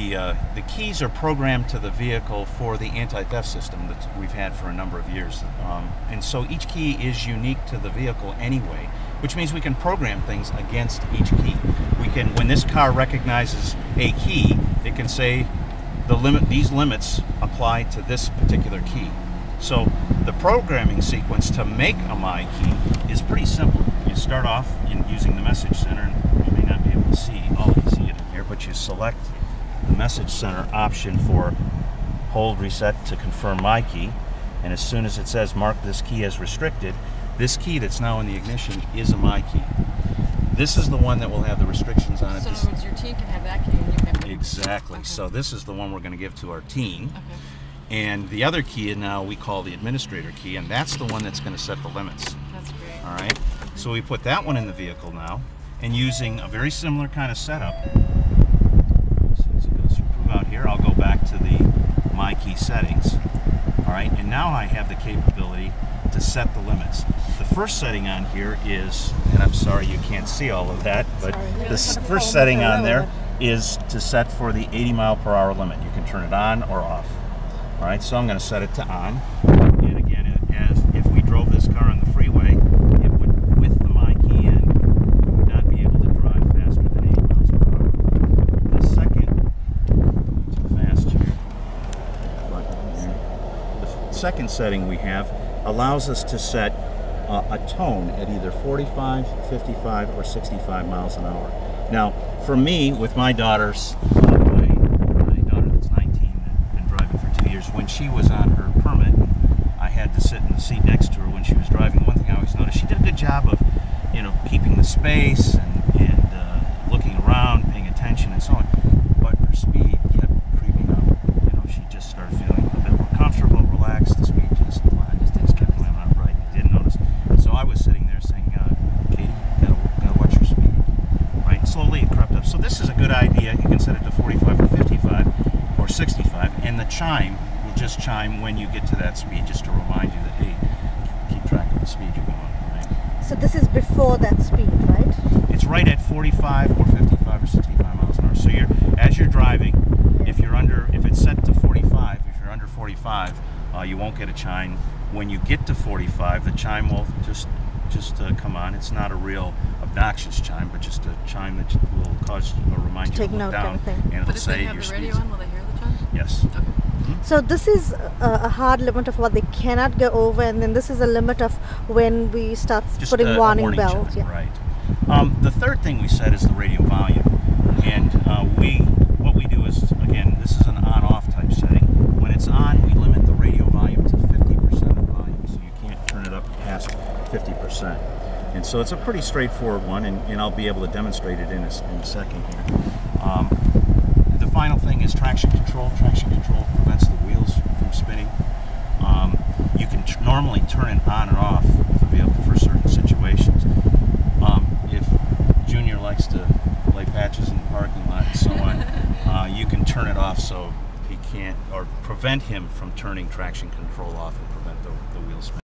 the keys are programmed to the vehicle for the anti-theft system that we've had for a number of years, and so each key is unique to the vehicle anyway, which means we can program things against each key. We can, when this car recognizes a key, it can say these limits apply to this particular key. So the programming sequence to make a MyKey is pretty simple. You start off using the message center, and you may not be able to see all you see it in here, but you select the message center option for hold reset to confirm MyKey, and as soon as it says mark this key as restricted, this key that's now in the ignition is a MyKey. This is the one that will have the restrictions on it. So in other words, your teen can have that key and you can have it. Exactly. Okay. So this is the one we're going to give to our teen. Okay. And the other key now we call the administrator key, and that's the one that's going to set the limits. That's great. All right. So we put that one in the vehicle now, and using a very similar kind of setup. As soon as it goes through out here, I'll go back to the MyKey settings. All right. And now I have the capability to set the limits. The first setting on here is, and I'm sorry you can't see all of that, but the first setting on there is to set for the 80-mile-per-hour limit. You can turn it on or off. All right, so I'm going to set it to on. And again, as if we drove this car on the freeway, it would, with the MyKey in, we would not be able to drive faster than 80 miles per hour. The second, too fast here. The second setting we have allows us to set a tone at either 45, 55, or 65 miles an hour. Now, for me, with my daughters, my daughter that's 19, been driving for 2 years, when she was on her permit, I had to sit in the seat next to her when she was driving. One thing I always noticed, she did a good job of, keeping the space and looking around, paying attention, and so on. But her speed kept creeping up. She just started feeling a bit more comfortable, relaxed. The speed just kept going up right. You didn't notice. So I was sitting there saying, Katie, gotta watch your speed. Right? Slowly it crept up. So this is a good idea. You can set it to 45 or 55 or 65, and the chime will just chime when you get to that speed, just to remind you that, hey, keep track of the speed you're going. Right? So this is before that speed, right? It's right at 45 or 55 or 65 miles an hour. So as you're driving, if it's set to 45, if you're under 45, you won't get a chime. When you get to 45, the chime will just come on. It's not a real obnoxious chime, but just a chime that will remind you to look down, and it'll say your speed. But if they have the radio on, will they hear the chime? Yes. Okay. So this is a hard limit of what they cannot go over, and then this is a limit of when we start just putting warning bells. Chime, right. The third thing we said is the radio volume, and what we do is, again, this is an on-off type setting. When it's on, we limit the radio volume to 50% of the volume, so you can't turn it up past 50%. And so it's a pretty straightforward one, and I'll be able to demonstrate it in a second here. The final thing is traction control. Traction control prevents the wheels from spinning. You can normally turn it on and off with the vehicle for certain situations. If Junior likes to lay patches in the parking lot and so on, you can turn it off so he can't, or prevent him from turning traction control off and prevent the wheels spinning.